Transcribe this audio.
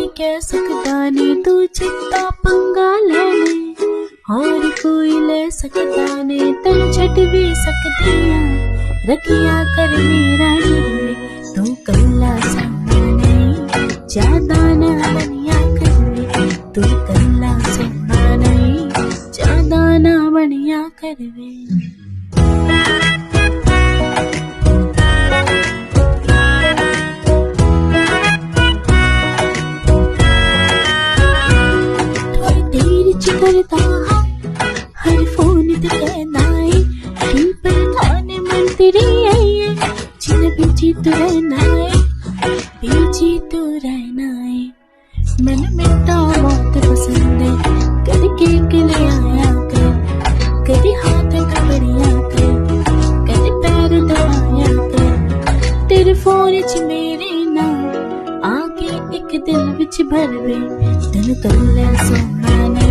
कह सकदा नी तू चित्ता पंगा ले ले, और कोई ले सकदा ने तेन छड़ भी सकदी आ। रखिया कर मेरा दिल तू कल्ला सोना नहीं, ज्यादा ना बनिया कर तू कल्ला सोना नहीं, ज्यादा ना बनिया कर करता हर फोन ते कहना है दिल पर थाने मन तेरी है, जिन बीजी तू रहना है, बीजी तू रहना है। मन मिठा बहुत पसंद है, करके ले आया कर, कभी हाथ पकड़िया कर, कभी पैर दबाया कर। तेरे फोन च मेरे नाम आके एक दिल विच भर वे, तेन कल्ला सोना नहीं,